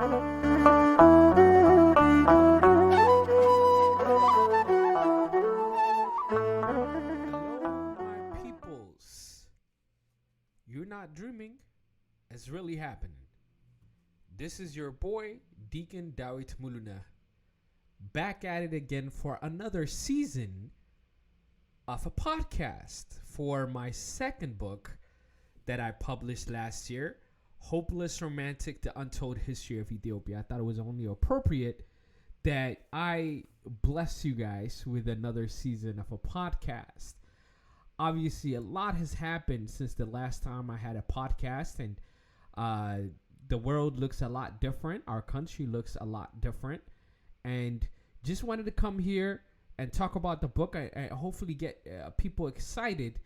my peoples. You're not dreaming. It's really happening. This is your boy, Deacon Dawit Muluna, back at it again for another season of a podcast for my second book that I published last year, Hopeless Romantic, The Untold History of Ethiopia. I thought it was only appropriate that I bless you guys with another season of a podcast. Obviously, a lot has happened since the last time I had a podcast, and the world looks a lot different. Our country looks a lot different, and just wanted to come here and talk about the book. I hopefully get people excited.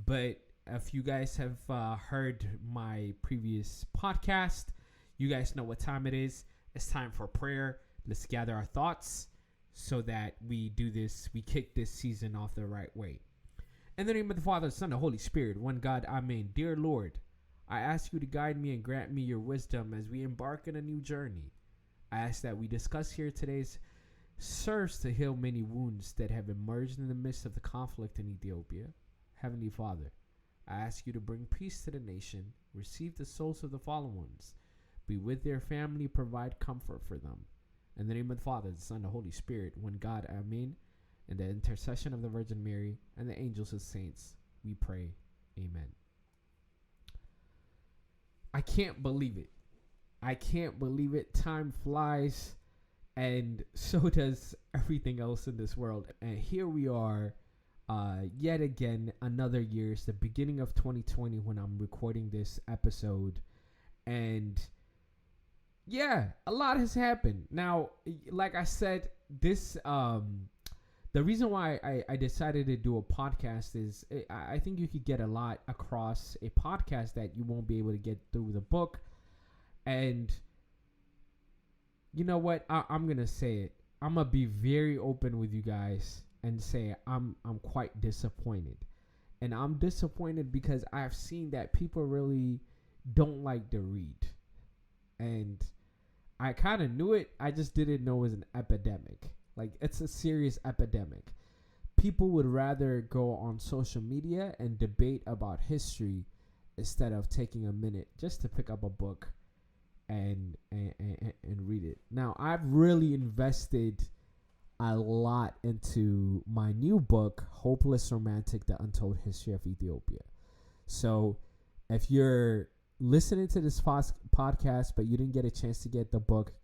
But if you guys have heard my previous podcast, you guys know what time it is. It's time for prayer. Let's gather our thoughts so that we kick this season off the right way. In the name of the Father, the Son, and the Holy Spirit, one God, Amen. Dear Lord, I ask you to guide me and grant me your wisdom as we embark on a new journey. I ask that we discuss here today's serves to heal many wounds that have emerged in the midst of the conflict in Ethiopia. Heavenly Father, I ask you to bring peace to the nation, receive the souls of the fallen ones, be with their family, provide comfort for them. In the name of the Father, the Son, and the Holy Spirit, one God, Amen. In the intercession of the Virgin Mary and the angels and saints, we pray. Amen. I can't believe it. I can't believe it. Time flies, and so does everything else in this world. And here we are, yet again, another year. It's the beginning of 2020 when I'm recording this episode. And yeah, a lot has happened. Now, like I said, this the reason why I decided to do a podcast is I think you could get a lot across a podcast that you won't be able to get through the book. And you know what? I'm going to say it. I'm going to be very open with you guys and say I'm quite disappointed. And I'm disappointed because I've seen that people really don't like to read. And I kind of knew it. I just didn't know it was an epidemic. Like, it's a serious epidemic. People would rather go on social media and debate about history instead of taking a minute just to pick up a book and read it. Now, I've really invested a lot into my new book, Hopeless Romantic, The Untold History of Ethiopia. So if you're listening to this podcast, but you didn't get a chance to get the book.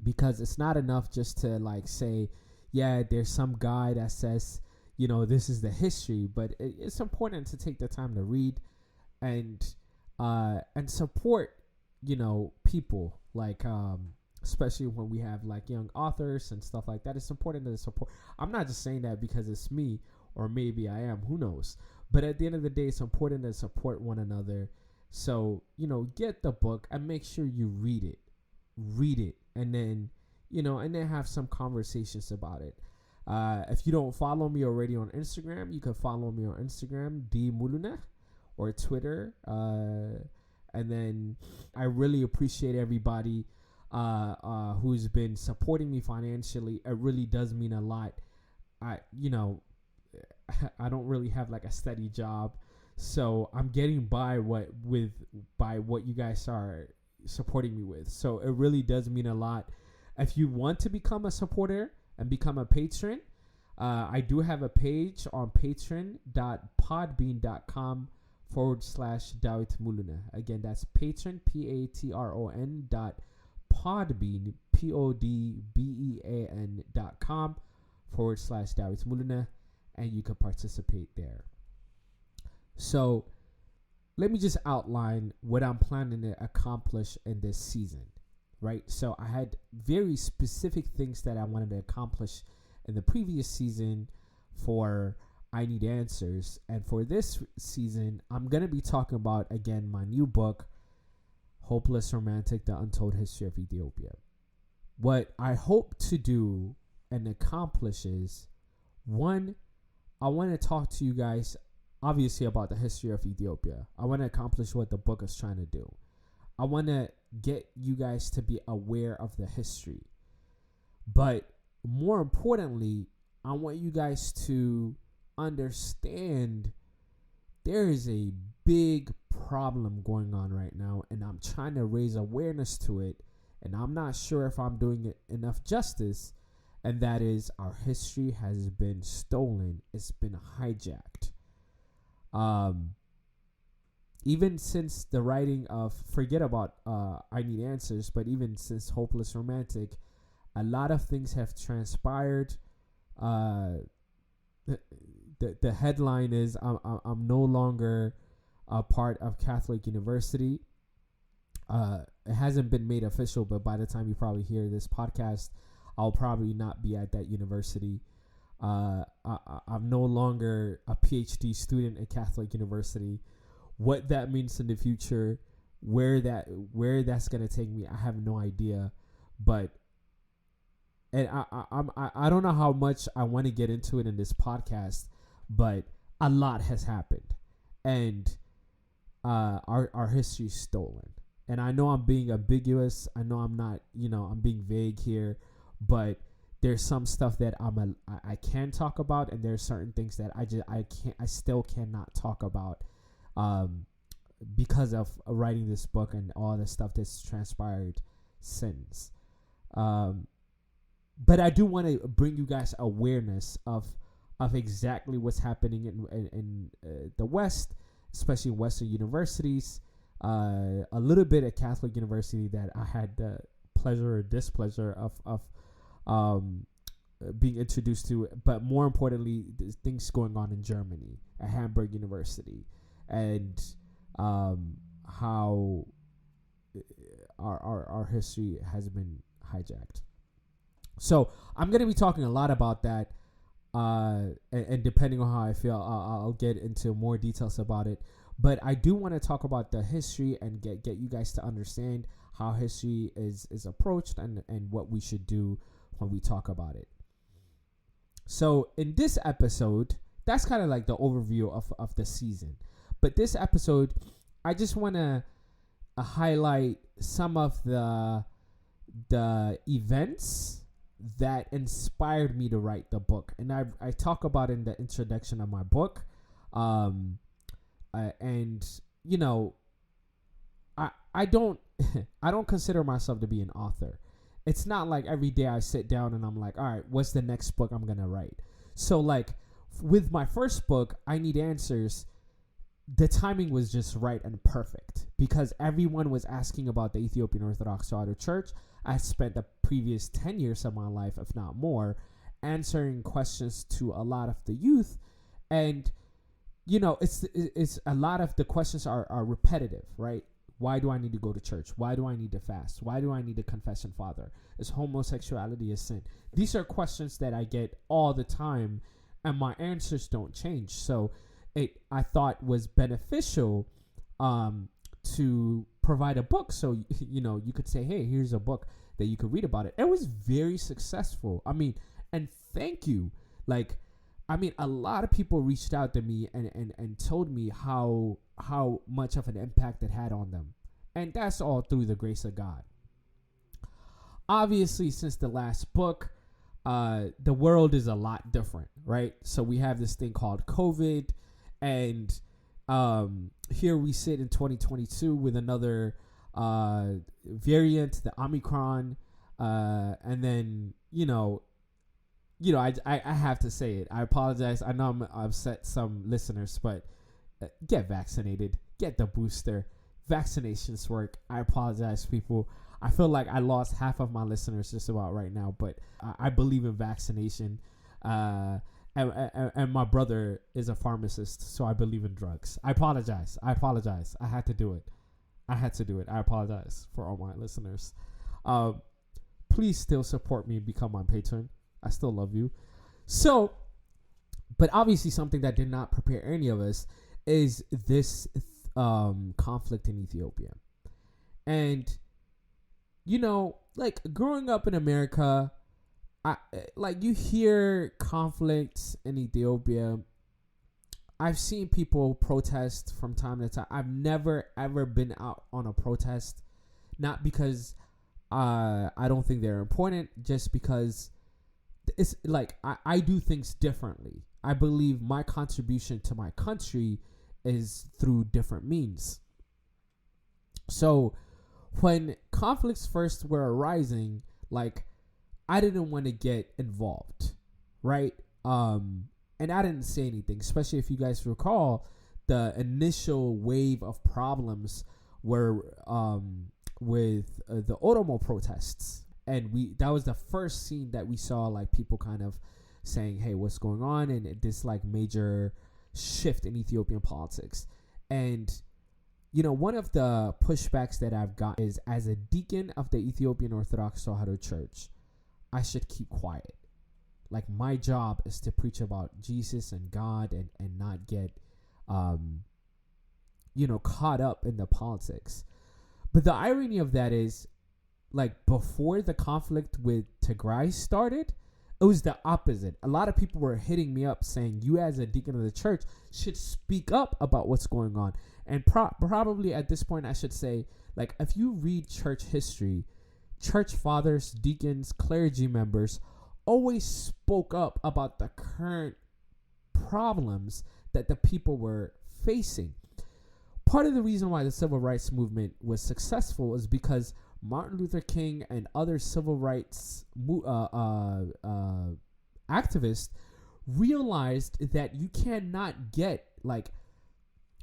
Because it's not enough just to like say, yeah, there's some guy that says, you know, this is the history, but it's important to take the time to read and support, you know, people like, especially when we have like young authors and stuff like that. It's important to support. I'm not just saying that because it's me, or maybe I am, who knows? But at the end of the day, it's important to support one another. So, you know, get the book and make sure you read it, and then, you know, and then have some conversations about it. If you don't follow me already on Instagram, you can follow me on Instagram, dmuluna, or Twitter. And then I really appreciate everybody who's been supporting me financially. It really does mean a lot. I don't really have like a steady job, so I'm getting by what you guys are supporting me with. So it really does mean a lot. If you want to become a supporter and become a patron, I do have a page on patron.podbean.com/Dawit Muluna. Again, that's patron, patron.podbean, podbean.com/Dawit Muluna, and you can participate there. So let me just outline what I'm planning to accomplish in this season, right? So I had very specific things that I wanted to accomplish in the previous season for I Need Answers. And for this season, I'm going to be talking about, again, my new book, Hopeless Romantic, The Untold History of Ethiopia. What I hope to do and accomplish is, one, I want to talk to you guys obviously about the history of Ethiopia. I want to accomplish what the book is trying to do. I want to get you guys to be aware of the history. But more importantly, I want you guys to understand there is a big problem going on right now, and I'm trying to raise awareness to it, and I'm not sure if I'm doing it enough justice, and that is our history has been stolen. It's been hijacked. Even since the writing of, forget about I Need Answers, but even since Hopeless Romantic, a lot of things have transpired. The headline is I'm no longer a part of Catholic University. It hasn't been made official, but by the time you probably hear this podcast, I'll probably not be at that university. I'm no longer a PhD student at Catholic University. What that means in the future, where that's gonna take me, I have no idea. But and I don't know how much I want to get into it in this podcast, but a lot has happened, and our history's stolen. And I know I'm being ambiguous. I know I'm not, I'm being vague here, but there's some stuff that I can talk about, and there's certain things that I still cannot talk about, because of writing this book and all the stuff that's transpired since. But I do want to bring you guys awareness of exactly what's happening in the West, especially in Western universities. A little bit at Catholic University that I had the pleasure or displeasure of being introduced to, but more importantly, things going on in Germany at Hamburg University, and how our history has been hijacked. So I'm going to be talking a lot about that, and depending on how I feel, I'll get into more details about it. But I do want to talk about the history and get you guys to understand how history is approached and what we should do when we talk about it. So in this episode, that's kind of like the overview of the season. But this episode, I just want to highlight some of the events that inspired me to write the book. And I talk about in the introduction of my book. And I don't I don't consider myself to be an author. It's not like every day I sit down and I'm like, all right, what's the next book I'm gonna write? So like with my first book, I Need Answers, the timing was just right and perfect because everyone was asking about the Ethiopian Orthodox Church. I spent the previous 10 years of my life, if not more, answering questions to a lot of the youth, and it's a lot of the questions are repetitive, right? Why do I need to go to church? Why do I need to fast? Why do I need to confession father? Is homosexuality a sin? These are questions that I get all the time, and my answers don't change. So I thought was beneficial to provide a book. So, you could say, hey, here's a book that you could read about it. It was very successful. And thank you. A lot of people reached out to me and told me how much of an impact it had on them. And that's all through the grace of God. Obviously, since the last book, the world is a lot different, right? So we have this thing called COVID, and here we sit in 2022 with another variant, the Omicron, and then, I have to say it. I apologize. I know I'm upset some listeners, but get vaccinated. Get the booster. Vaccinations work. I apologize, people. I feel like I lost half of my listeners just about right now, but I believe in vaccination. And my brother is a pharmacist, so I believe in drugs. I apologize. I had to do it. I apologize for all my listeners. Please still support me and become my patron. I still love you. So, but obviously something that did not prepare any of us is this conflict in Ethiopia. And, growing up in America, you hear conflicts in Ethiopia. I've seen people protest from time to time. I've never, ever been out on a protest Not because I don't think they're important, just because it's like I do things differently. I believe my contribution to my country is through different means. So when conflicts first were arising, like, I didn't want to get involved, right? And I didn't say anything, especially if you guys recall the initial wave of problems were with the Oromo protests, and that was the first scene that we saw, like, people kind of saying, "Hey, what's going on?" and this like major shift in Ethiopian politics. And one of the pushbacks that I've got is, as a deacon of the Ethiopian Orthodox Tewahedo Church, I should keep quiet. Like, my job is to preach about Jesus and God, and not get caught up in the politics. But the irony of that is, like, before the conflict with Tigray started, it was the opposite. A lot of people were hitting me up saying, you as a deacon of the church should speak up about what's going on. And probably at this point I should say, like, if you read church history, church fathers, deacons, clergy members always spoke up about the current problems that the people were facing. Part of the reason why the civil rights movement was successful is because Martin Luther King and other civil rights activists realized that you cannot get, like,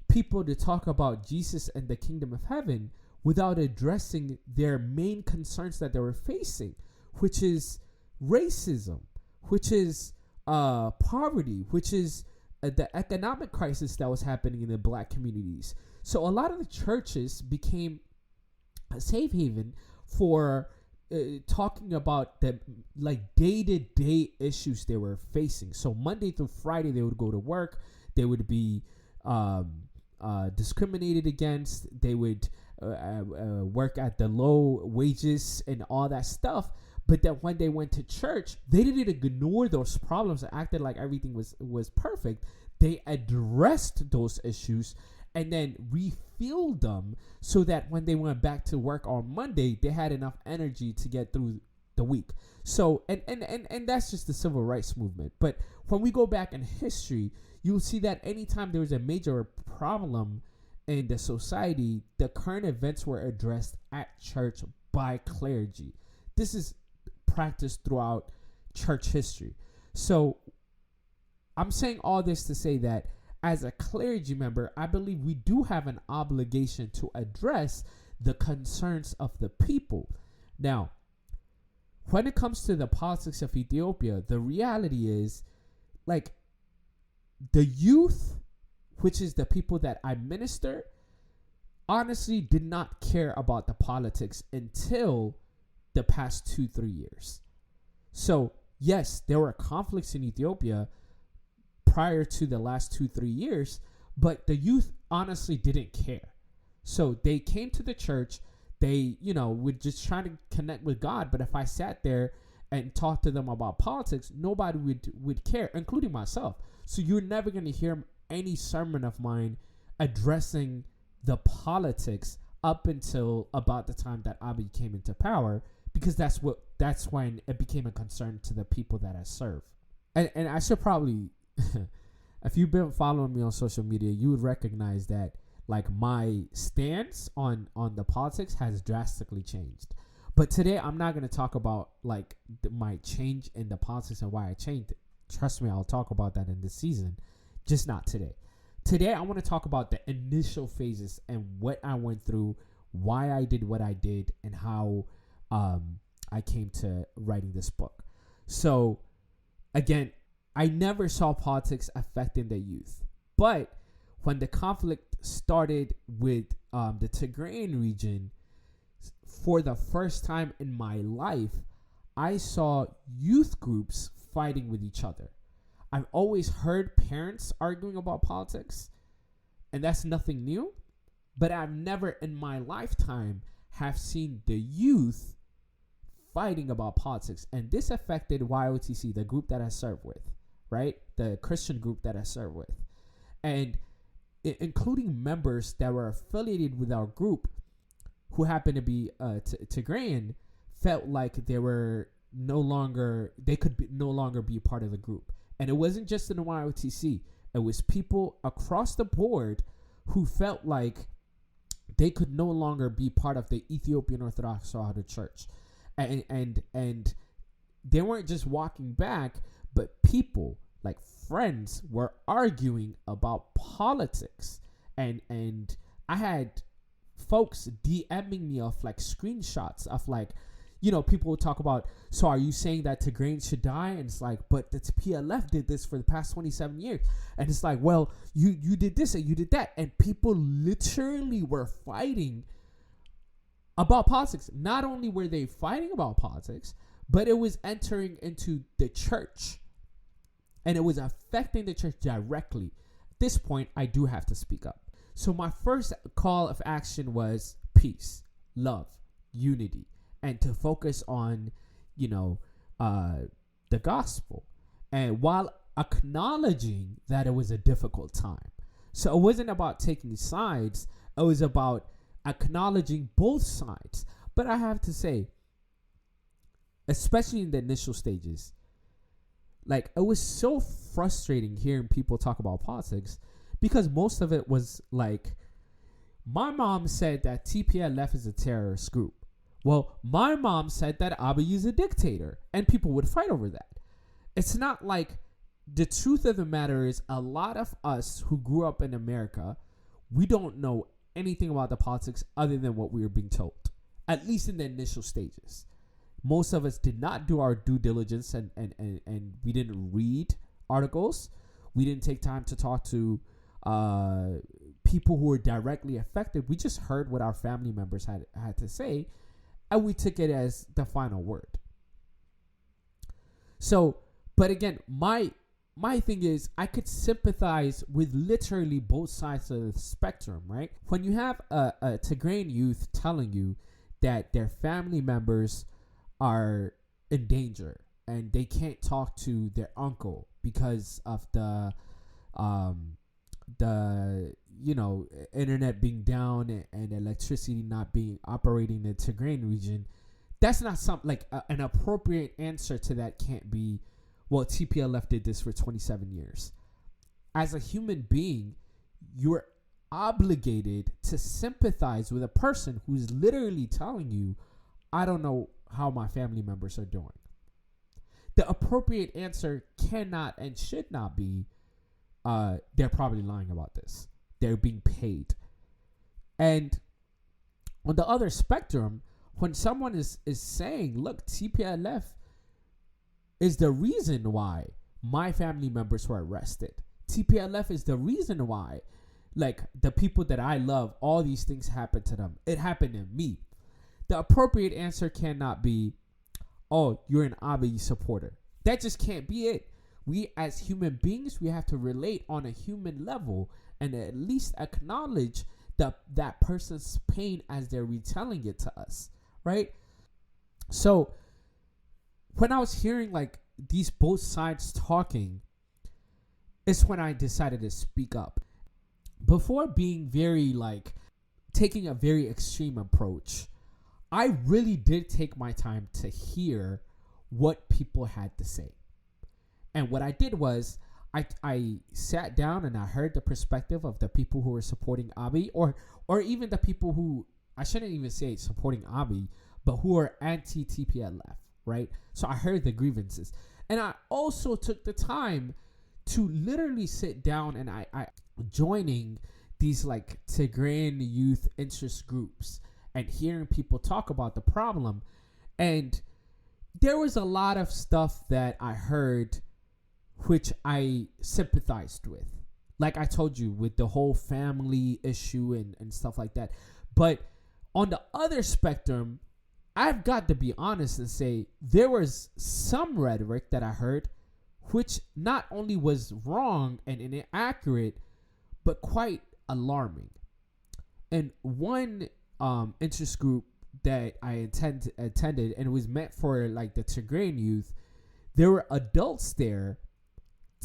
people to talk about Jesus and the kingdom of heaven without addressing their main concerns that they were facing, which is racism, which is poverty, which is the economic crisis that was happening in the black communities. So a lot of the churches became a safe haven for talking about the, like, day-to-day issues they were facing. So Monday through Friday, they would go to work. They would be discriminated against. They would work at the low wages and all that stuff. But then when they went to church, they didn't ignore those problems and acted like everything was perfect. They addressed those issues and then refueled them so that when they went back to work on Monday, they had enough energy to get through the week. So, and that's just the civil rights movement. But when we go back in history, you'll see that anytime there was a major problem in the society, the current events were addressed at church by clergy. This is practiced throughout church history. So I'm saying all this to say that as a clergy member, I believe we do have an obligation to address the concerns of the people. Now, when it comes to the politics of Ethiopia, the reality is, like, the youth, which is the people that I minister, honestly did not care about the politics until the past 2-3 years. So yes, there were conflicts in Ethiopia prior to the last 2-3 years, but the youth honestly didn't care. So they came to the church. They, would just try to connect with God. But if I sat there and talked to them about politics, nobody would care, including myself. So you're never going to hear any sermon of mine addressing the politics up until about the time that Abiy came into power, because that's when it became a concern to the people that I serve. And I should probably, if you've been following me on social media, you would recognize that, like, my stance on the politics has drastically changed. But today I'm not going to talk about, like, my change in the politics and why I changed it. Trust me, I'll talk about that in this season, just not today. Today I want to talk about the initial phases and what I went through, why I did what I did, and how I came to writing this book. So again, I never saw politics affecting the youth, but when the conflict started with the Tigrayan region, for the first time in my life, I saw youth groups fighting with each other. I've always heard parents arguing about politics, and that's nothing new, but I've never in my lifetime have seen the youth fighting about politics. And this affected YOTC, the group that I serve with, right? The Christian group that I serve with. And including members that were affiliated with our group who happened to be Tigrayan felt like they could no longer be part of the group. And it wasn't just in the YOTC. It was people across the board who felt like they could no longer be part of the Ethiopian Orthodox Church. And they weren't just walking back, but people, like friends, were arguing about politics. And I had folks DMing me of like screenshots of like, people would talk about, so are you saying that Tigrayans should die? And it's like, but the PLF did this for the past 27 years. And it's like, well, you did this and you did that. And people literally were fighting about politics. Not only were they fighting about politics, but it was entering into the church. And it was affecting the church directly. At this point, I do have to speak up. So my first call of action was peace, love, unity, and to focus on, the gospel. And while acknowledging that it was a difficult time. So it wasn't about taking sides. It was about acknowledging both sides. But I have to say, especially in the initial stages, like, it was so frustrating hearing people talk about politics, because most of it was like, my mom said that TPLF is a terrorist group. Well, my mom said that Abiy is a dictator, and people would fight over that. It's not like, the truth of the matter is, a lot of us who grew up in America, we don't know anything about the politics other than what we were being told, at least in the initial stages. Most of us did not do our due diligence, and we didn't read articles. We didn't take time to talk to people who were directly affected. We just heard what our family members had to say, and we took it as the final word. So, but again, my thing is, I could sympathize with literally both sides of the spectrum, right? When you have a Tigrayan youth telling you that their family members are in danger and they can't talk to their uncle because of the internet being down and electricity not being operating in the Tigrayan region, that's not something like an appropriate answer to that can't be, well, TPLF did this for 27 years. As a human being, you're obligated to sympathize with a person who's literally telling you, I don't know how my family members are doing. The appropriate answer cannot and should not be, they're probably lying about this. They're being paid. And on the other spectrum, when someone is saying, look, TPLF is the reason why my family members were arrested. TPLF is the reason why, like, the people that I love, all these things happened to them. It happened to me. The appropriate answer cannot be, oh, you're an Abiy supporter. That just can't be it. We as human beings, we have to relate on a human level and at least acknowledge that person's pain as they're retelling it to us, right? So when I was hearing like these both sides talking, it's when I decided to speak up. Before being very like taking a very extreme approach, I really did take my time to hear what people had to say. And what I did was I sat down and I heard the perspective of the people who were supporting Abiy, or even the people who, I shouldn't even say supporting Abiy, but who are anti-TPLF, right? So I heard the grievances. And I also took the time to literally sit down and I joining these like Tigrayan youth interest groups and hearing people talk about the problem. And there was a lot of stuff that I heard which I sympathized with. Like I told you, with the whole family issue and stuff like that. But on the other spectrum, I've got to be honest and say there was some rhetoric that I heard which not only was wrong and inaccurate, but quite alarming. And one interest group that I attended, and it was meant for like the Tigrayan youth, there were adults there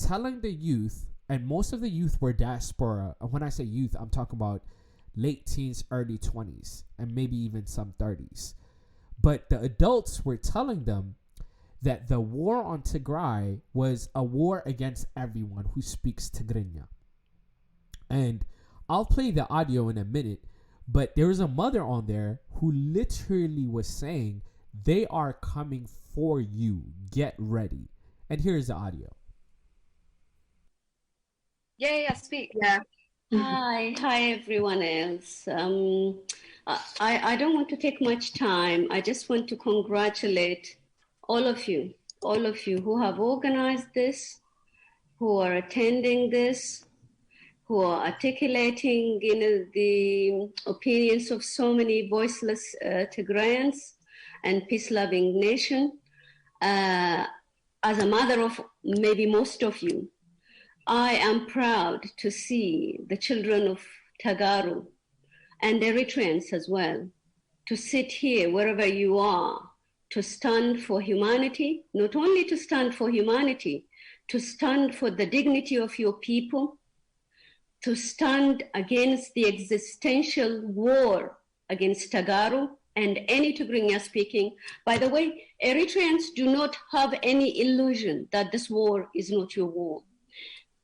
telling the youth, and most of the youth were diaspora. When I say youth, I'm talking about late teens, early 20s, and maybe even some 30s. But the adults were telling them that the war on Tigray was a war against everyone who speaks Tigrinya. And I'll play the audio in a minute, but there was a mother on there who literally was saying, they are coming for you. Get ready. And here's the audio. Yeah, speak. Yeah. Hi everyone else. I don't want to take much time. I just want to congratulate all of you who have organized this, who are attending this, who are articulating, the opinions of so many voiceless Tigrayans and peace-loving nation. As a mother of maybe most of you, I am proud to see the children of Tagaru and Eritreans as well, to sit here wherever you are, to stand for humanity, not only to stand for humanity, to stand for the dignity of your people, to stand against the existential war against Tagaru and any Tigrinya speaking. By the way, Eritreans do not have any illusion that this war is not your war.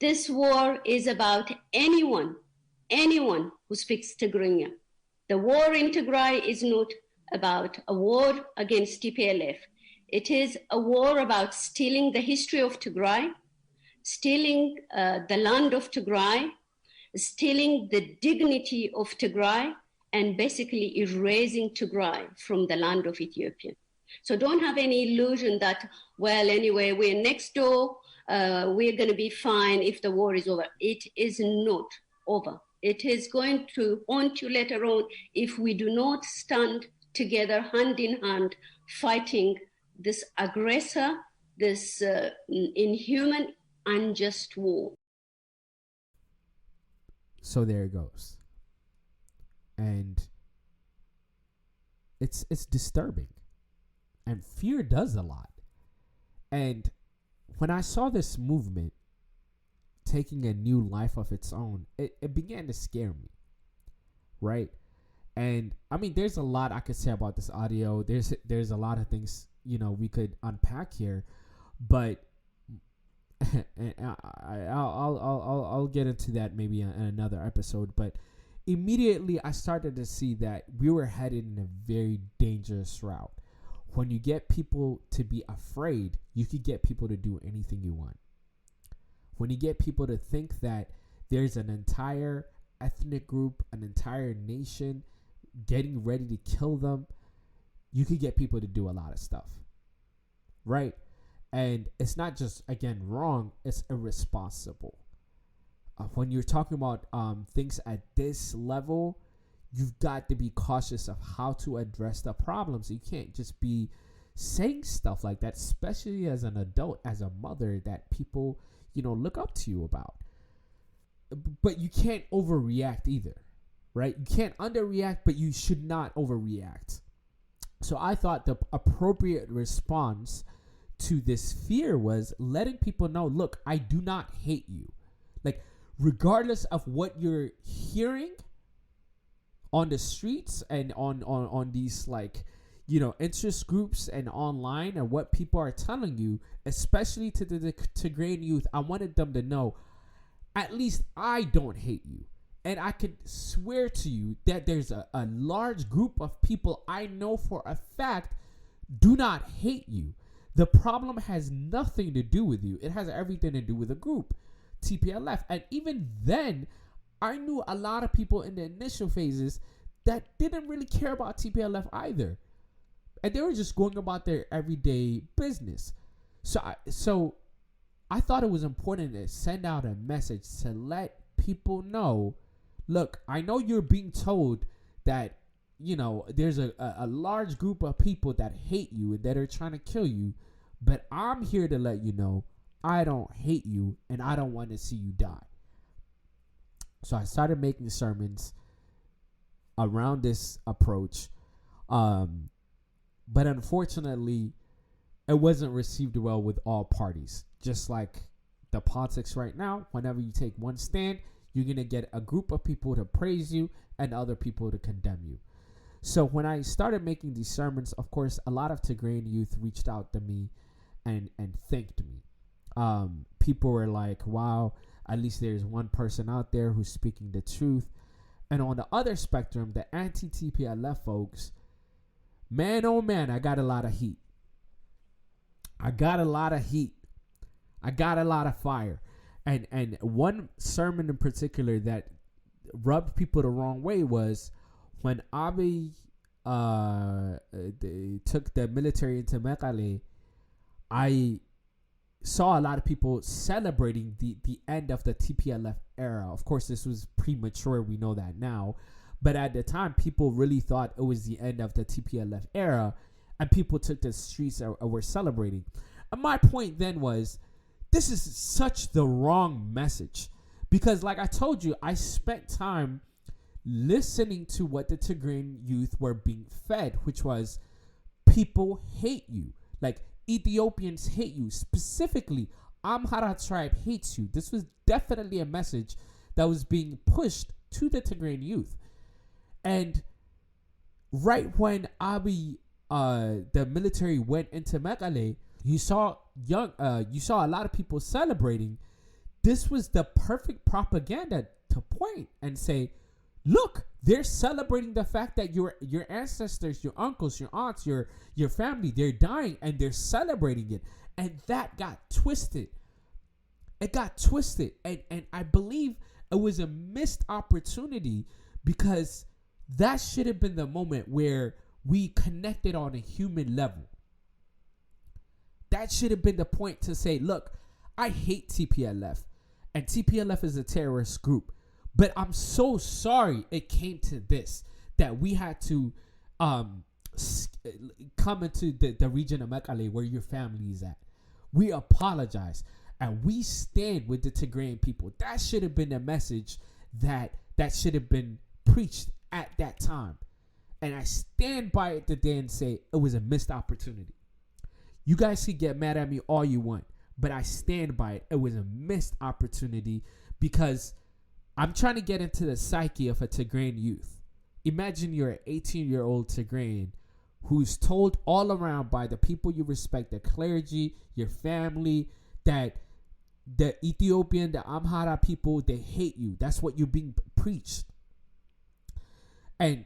This war is about anyone who speaks Tigrinya. The war in Tigray is not about a war against TPLF. It is a war about stealing the history of Tigray, stealing the land of Tigray, stealing the dignity of Tigray, and basically erasing Tigray from the land of Ethiopia. So don't have any illusion that, well, anyway, we're next door, we're going to be fine if the war is over. It is not over. It is going to haunt you later on if we do not stand together hand in hand fighting this aggressor, this inhuman, unjust war. So there it goes. And it's disturbing. And fear does a lot. And when I saw this movement taking a new life of its own, it began to scare me. Right? And I mean, there's a lot I could say about this audio. There's a lot of things, we could unpack here, but and I'll get into that maybe in another episode. But immediately I started to see that we were headed in a very dangerous route. When you get people to be afraid, you could get people to do anything you want. When you get people to think that there's an entire ethnic group, an entire nation getting ready to kill them, you could get people to do a lot of stuff. Right? And it's not just, again, wrong, it's irresponsible. When you're talking about things at this level, you've got to be cautious of how to address the problems. You can't just be saying stuff like that, especially as an adult, as a mother that people, look up to you about. But you can't overreact either, right? You can't underreact, but you should not overreact. So I thought the appropriate response to this fear was letting people know, look, I do not hate you. Like, regardless of what you're hearing on the streets and on these interest groups and online, and what people are telling you, especially to the Tigrayan youth, I wanted them to know, at least I don't hate you. And I could swear to you that there's a large group of people I know for a fact do not hate you. The problem has nothing to do with you. It has everything to do with the group, TPLF. And even then, I knew a lot of people in the initial phases that didn't really care about TPLF either. And they were just going about their everyday business. So I thought it was important to send out a message to let people know, look, I know you're being told that, there's a large group of people that hate you and that are trying to kill you, but I'm here to let you know I don't hate you and I don't want to see you die. So I started making sermons around this approach. But unfortunately, it wasn't received well with all parties. Just like the politics right now, whenever you take one stand, You're going to get a group of people to praise you and other people to condemn you. So when I started making these sermons, of course, a lot of Tigrayan youth reached out to me and thanked me. People were like, wow, at least there's one person out there who's speaking the truth. And on the other spectrum, the anti-TPLF folks, man, oh man, I got a lot of heat. I got a lot of fire. And one sermon in particular that rubbed people the wrong way was when Abiy took the military into Mekelle. I saw a lot of people celebrating the end of the TPLF era. Of course, this was premature. We know that now. But at the time, people really thought it was the end of the TPLF era. And people took the streets and were celebrating. And my point then was, this is such the wrong message. Because like I told you, I spent time listening to what the Tigrayan youth were being fed, which was people hate you. Like Ethiopians hate you. Specifically, Amhara tribe hates you. This was definitely a message that was being pushed to the Tigrayan youth. And right when Abiy, the military went into Mekelle, you saw a lot of people celebrating. This was the perfect propaganda to point and say, look, they're celebrating the fact that your ancestors, your uncles, your aunts, your family, they're dying, and they're celebrating it. And that got twisted. It got twisted. And I believe it was a missed opportunity, because that should have been the moment where we connected on a human level. That should have been the point to say, look, I hate TPLF, and TPLF is a terrorist group. But I'm so sorry it came to this, that we had to come into the region of Mekelle where your family is at. We apologize, and we stand with the Tigrayan people. That should have been the message that should have been preached at that time. And I stand by it today and say it was a missed opportunity. You guys can get mad at me all you want, but I stand by it. It was a missed opportunity, because I'm trying to get into the psyche of a Tigrayan youth. Imagine you're an 18-year-old Tigrayan who's told all around by the people you respect, the clergy, your family, that the Ethiopian, the Amhara people, they hate you. That's what you're being preached. And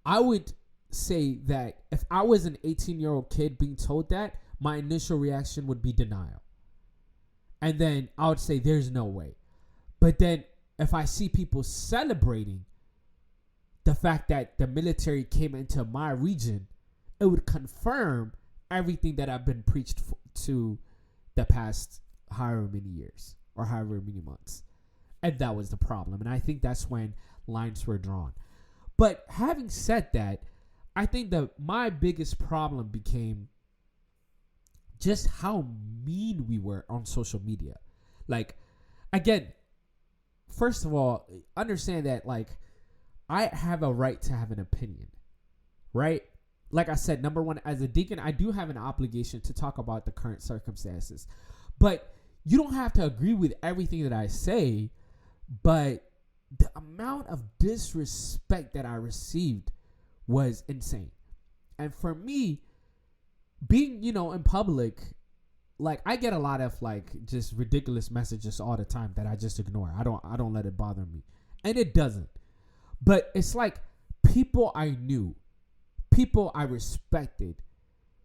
I would say that if I was an 18-year-old kid being told that, my initial reaction would be denial. And then I would say, there's no way. But then if I see people celebrating the fact that the military came into my region, it would confirm everything that I've been preached to the past however many years or however many months. And that was the problem. And I think that's when lines were drawn. But having said that, I think that my biggest problem became just how mean we were on social media. Like, again, first of all, understand that, like, I have a right to have an opinion, right? Like I said, number one, as a deacon, I do have an obligation to talk about the current circumstances. But you don't have to agree with everything that I say, but the amount of disrespect that I received was insane. And for me, being, in public, like, I get a lot of, like, just ridiculous messages all the time that I just ignore. I don't let it bother me. And it doesn't. But it's like people I knew, people I respected,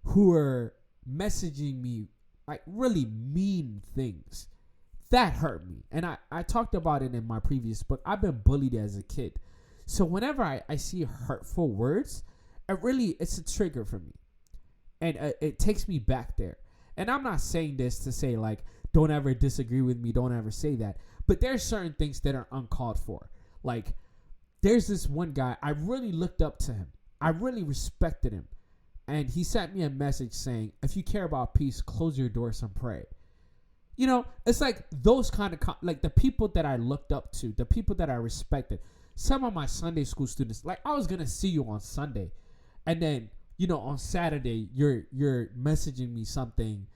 who were messaging me like really mean things. That hurt me. And I talked about it in my previous book. I've been bullied as a kid. So whenever I see hurtful words, it's a trigger for me. And it takes me back there. And I'm not saying this to say, like, don't ever disagree with me. Don't ever say that. But there's certain things that are uncalled for. Like, there's this one guy, I really looked up to him. I really respected him. And he sent me a message saying, if you care about peace, close your doors and pray. It's like those kind of, like, the people that I looked up to, the people that I respected. Some of my Sunday school students, like, I was going to see you on Sunday. And then, on Saturday, you're messaging me something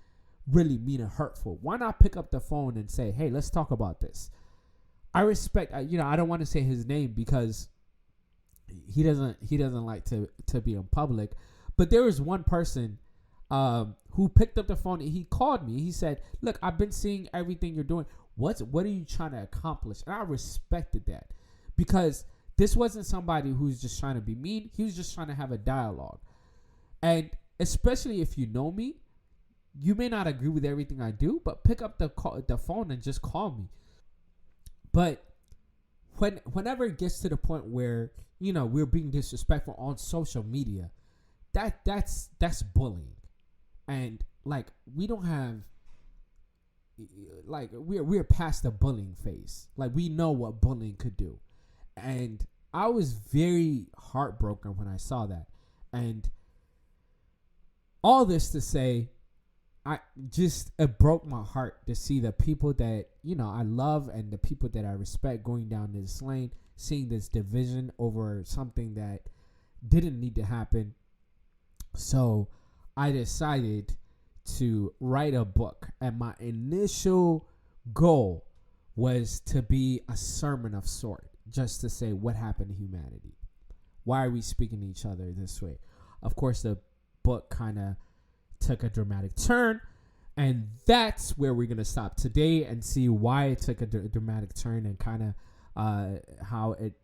really mean and hurtful. Why not pick up the phone and say, hey, let's talk about this? I respect, I don't want to say his name because he doesn't like to be in public, but there was one person who picked up the phone and he called me. He said, look, I've been seeing everything you're doing. What are you trying to accomplish? And I respected that, because this wasn't somebody who's just trying to be mean. He was just trying to have a dialogue. And especially if you know me, you may not agree with everything I do, but pick up the phone and just call me. But whenever it gets to the point where, we're being disrespectful on social media, that's bullying. And like, we don't have, like, we're past the bullying phase. Like, we know what bullying could do. And I was very heartbroken when I saw that. And all this to say, it broke my heart to see the people that, I love and the people that I respect going down this lane, seeing this division over something that didn't need to happen. So I decided to write a book, and my initial goal was to be a sermon of sort, just to say what happened to humanity. Why are we speaking to each other this way? Of course, the book kind of took a dramatic turn, and that's where we're going to stop today and see why it took a dramatic turn and kind of how it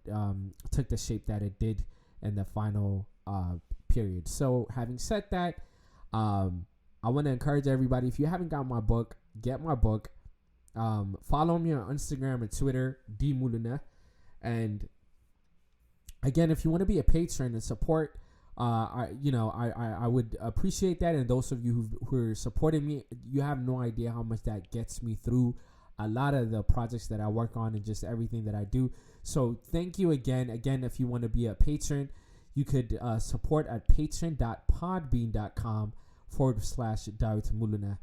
took the shape that it did in the final period. So having said that, I want to encourage everybody, if you haven't got my book, get my book. Follow me on Instagram and Twitter, dmuluna. And again, if you want to be a patron and support, I would appreciate that. And those of you who are supporting me, you have no idea how much that gets me through a lot of the projects that I work on and just everything that I do. So thank you again. Again, if you want to be a patron, you could support at patron.podbean.com/Dawit Muluna.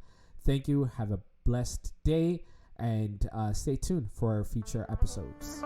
Thank you. Have a blessed day, and stay tuned for future episodes.